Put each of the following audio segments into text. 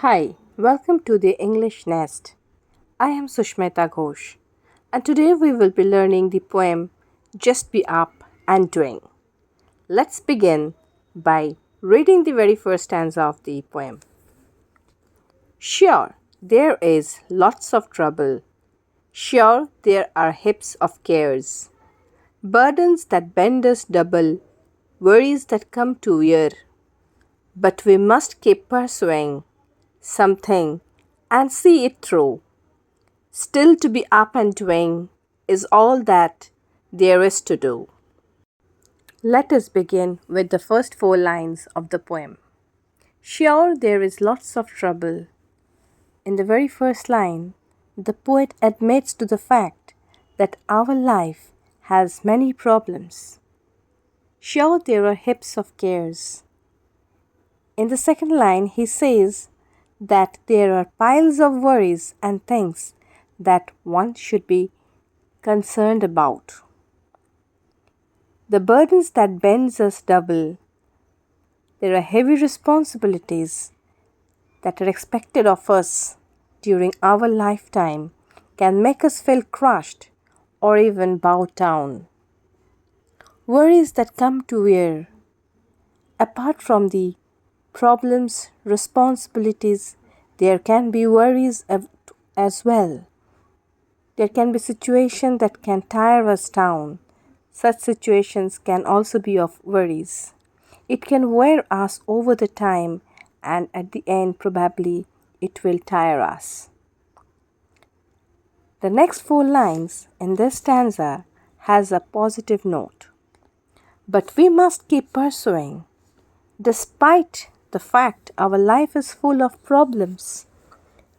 Hi, welcome to the English Nest. I am Sushmita Ghosh, and today we will be learning the poem Just Be Up and Doing. Let's begin by reading the very first stanza of the poem. Sure, there is lots of trouble. Sure, there are heaps of cares, burdens that bend us double, worries that come to wear. But we must keep pursuing something and see it through. Still to be up and doing is all that there is to do. Let us begin with the first four lines of the poem. Sure, there is lots of trouble. In the very first line, the poet admits to the fact that our life has many problems. Sure, there are heaps of cares. In the second line, he says that there are piles of worries and things that one should be concerned about. The burdens that bends us double. There are heavy responsibilities that are expected of us during our lifetime can make us feel crushed or even bow down. Worries that come to wear. Apart from the problems, responsibilities, there can be worries as well. There can be situations that can tire us down. Such situations can also be of worries. It can wear us over the time, and at the end probably it will tire us. The next four lines in this stanza has a positive note. But we must keep pursuing. Despite the fact our life is full of problems,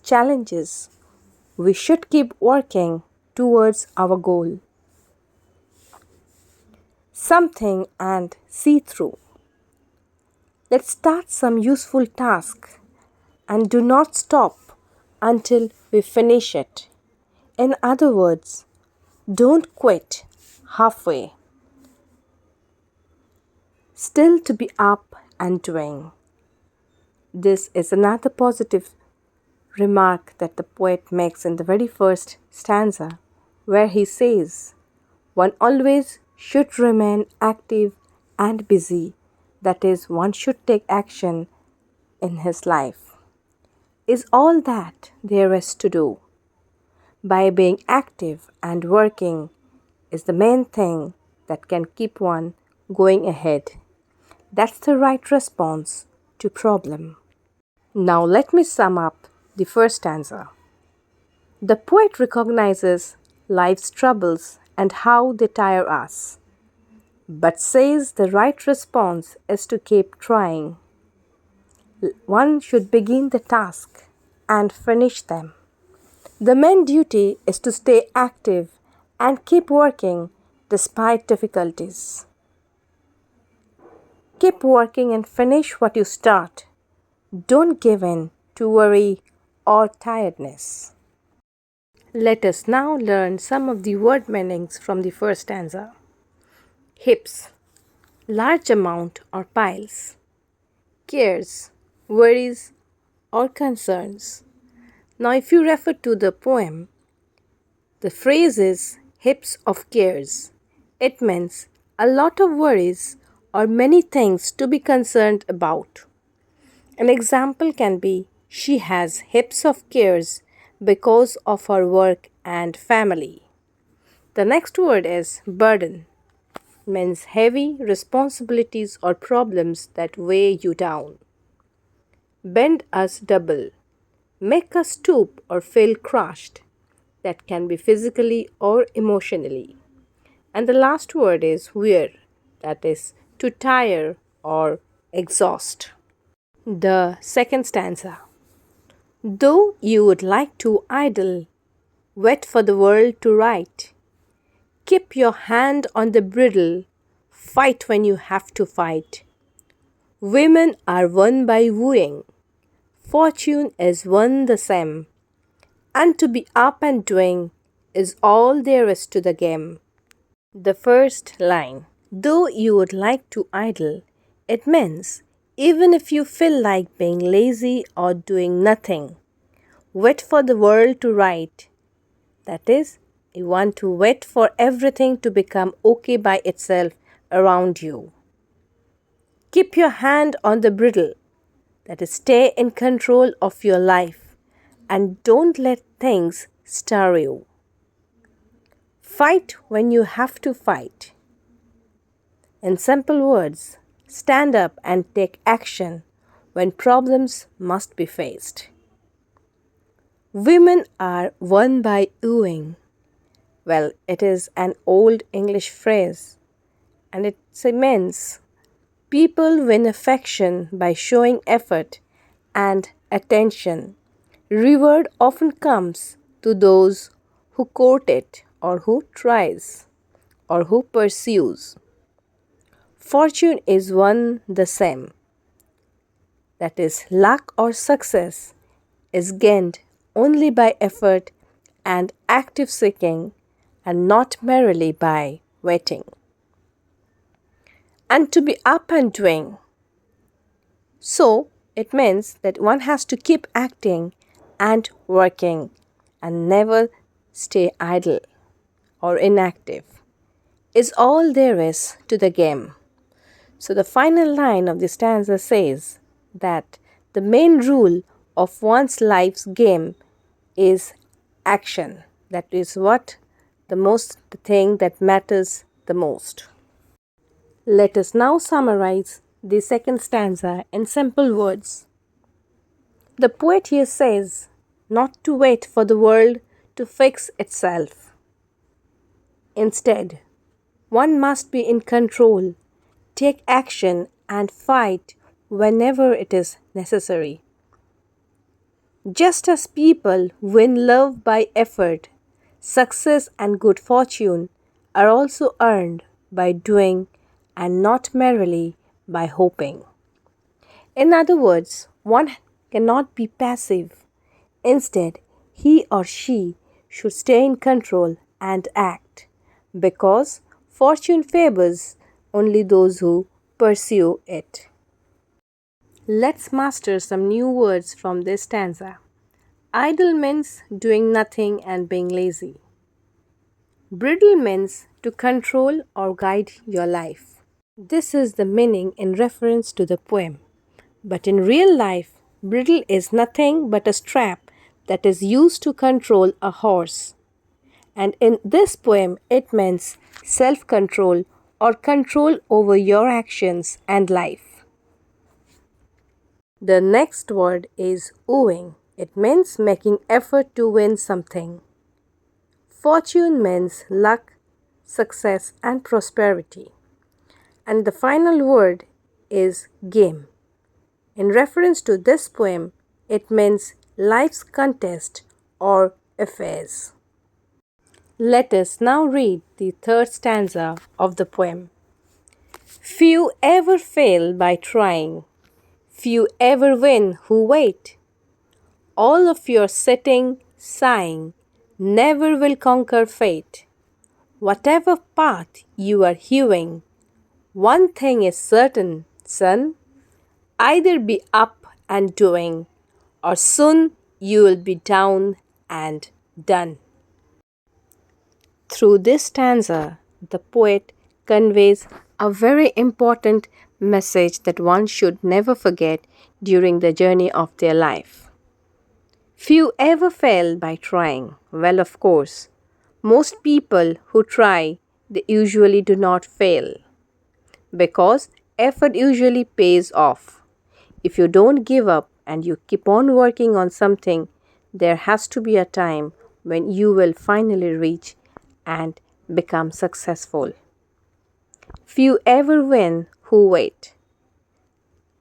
challenges, we should keep working towards our goal. Something and see through. Let's start some useful task and do not stop until we finish it. In other words, don't quit halfway. Still to be up and doing. This is another positive remark that the poet makes in the very first stanza, where he says, one always should remain active and busy. That is, one should take action in his life. Is all that there is to do. By being active and working is the main thing that can keep one going ahead. That's the right response to problem. Now let me sum up the first stanza. The poet recognizes life's troubles and how they tire us, but says the right response is to keep trying. One should begin the task and finish them. The main duty is to stay active and keep working despite difficulties. Keep working and finish what you start. Don't give in to worry or tiredness. Let us now learn some of the word meanings from the first stanza. Heaps, large amount or piles. Cares, worries or concerns. Now if you refer to the poem, the phrase is heaps of cares. It means a lot of worries or many things to be concerned about. An example can be she has heaps of cares because of her work and family. The next word is burden. Means heavy responsibilities or problems that weigh you down. Bend us double. Make us stoop or feel crushed. That can be physically or emotionally. And the last word is wear. That is to tire or exhaust. The second stanza. Though you would like to idle, wait for the world to right. Keep your hand on the bridle, fight when you have to fight. Women are won by wooing, fortune is won the same, and to be up and doing is all there is to the game. The first line, though you would like to idle, it means Even if you feel like being lazy or doing nothing, wait for the world to right. That is, you want to wait for everything to become okay by itself around you. Keep your hand on the bridle. That is, stay in control of your life and don't let things stir you. Fight when you have to fight. In simple words, stand up and take action when problems must be faced. Women are won by wooing. Well, it is an old English phrase and it means people win affection by showing effort and attention. Reward often comes to those who court it or who tries or who pursues. Fortune is one the same. That is, luck or success is gained only by effort and active seeking and not merely by waiting. And to be up and doing. So, it means that one has to keep acting and working and never stay idle or inactive, is all there is to the game. So, the final line of the stanza says that the main rule of one's life's game is action. That is what the thing that matters the most. Let us now summarize the second stanza in simple words. The poet here says not to wait for the world to fix itself. Instead, one must be in control, take action, and fight whenever it is necessary. Just as people win love by effort, success and good fortune are also earned by doing and not merely by hoping. In other words, one cannot be passive. Instead, he or she should stay in control and act, because fortune favors only those who pursue it. Let's master some new words from this stanza. Idle means doing nothing and being lazy. Bridle means to control or guide your life. This is the meaning in reference to the poem. But in real life, bridle is nothing but a strap that is used to control a horse. And in this poem, it means self control or control over your actions and life. The next word is wooing. It means making effort to win something. Fortune means luck, success, and prosperity. And the final word is game. In reference to this poem, it means life's contest or affairs. Let us now read the third stanza of the poem. Few ever fail by trying, few ever win who wait. All of your sitting, sighing, never will conquer fate. Whatever path you are hewing, one thing is certain, son, either be up and doing, or soon you will be down and done. Through this stanza, the poet conveys a very important message that one should never forget during the journey of their life. Few ever fail by trying. Well, of course, most people who try, they usually do not fail because effort usually pays off. If you don't give up and you keep on working on something, there has to be a time when you will finally reach and become successful. Few ever win who wait.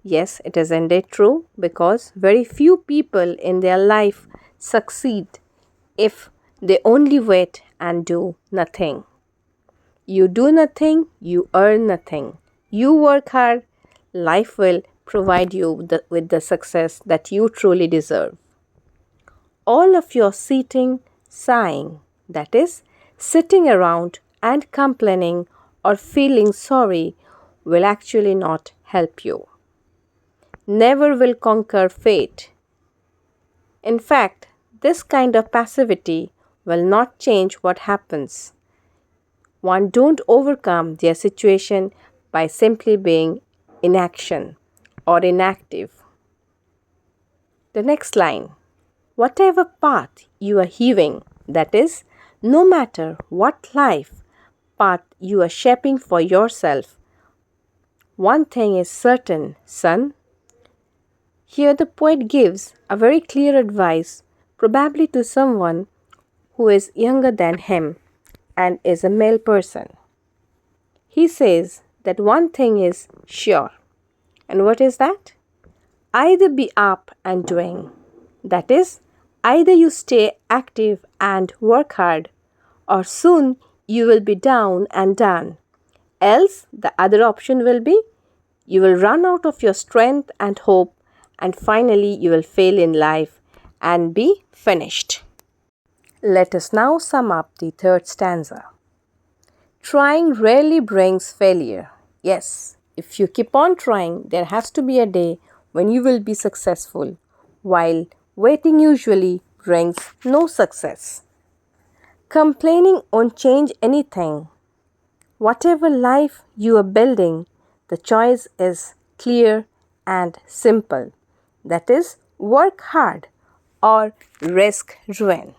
Yes, it is indeed true because very few people in their life succeed if they only wait and do nothing. You do nothing, you earn nothing. You work hard, life will provide you with the success that you truly deserve. All of your sitting, sighing, that is, sitting around and complaining or feeling sorry, will actually not help you. never will conquer fate. In fact, this kind of passivity will not change what happens. One don't overcome their situation by simply being inaction or inactive. The next line, whatever path you are heaving, that is, no matter what life path you are shaping for yourself, one thing is certain, son. Here the poet gives a very clear advice, probably to someone who is younger than him and is a male person. He says that one thing is sure. And what is that? Either be up and doing. That is, either you stay active and work hard, or soon you will be down and done. Else, the other option will be you will run out of your strength and hope, and finally you will fail in life and be finished. Let us now sum up the third stanza. Trying rarely brings failure. Yes, if you keep on trying, there has to be a day when you will be successful, while waiting usually brings no success. Complaining won't change anything. Whatever life you are building, the choice is clear and simple. That is, work hard or risk ruin.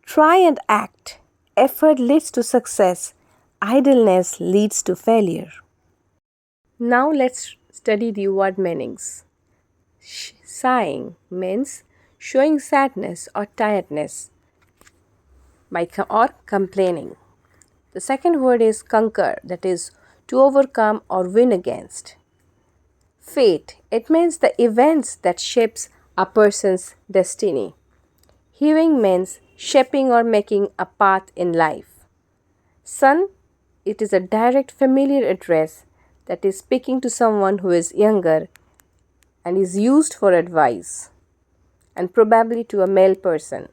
Try and act. Effort leads to success. Idleness leads to failure. Now let's study the word meanings. Sighing means showing sadness or tiredness or complaining. The second word is conquer, that is to overcome or win against. Fate, it means the events that shapes a person's destiny. Hewing means shaping or making a path in life. Son, it is a direct familiar address that is speaking to someone who is younger and is used for advice, and probably to a male person.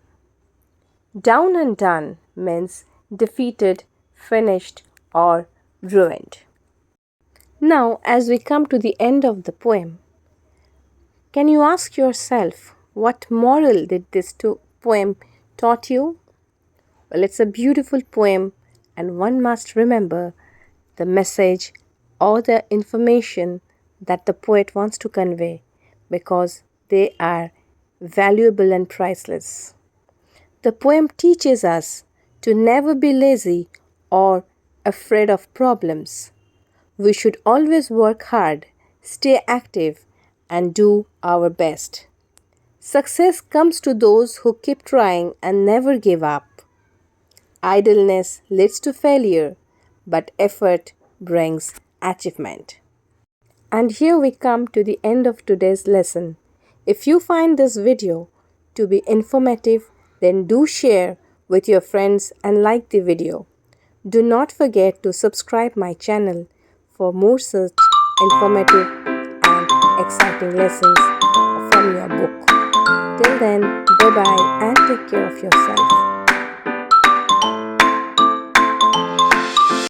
Down and done means defeated, finished, or ruined. Now, as we come to the end of the poem, can you ask yourself what moral did this poem taught you? Well, it's a beautiful poem, and one must remember the message or the information that the poet wants to convey, because they are valuable and priceless. The poem teaches us to never be lazy or afraid of problems. We should always work hard, stay active, and do our best. Success comes to those who keep trying and never give up. Idleness leads to failure, but effort brings achievement. And here we come to the end of today's lesson. If you find this video to be informative, then do share with your friends and like the video. Do not forget to subscribe my channel for more such informative and exciting lessons from your book. Till then, bye bye and take care of yourself.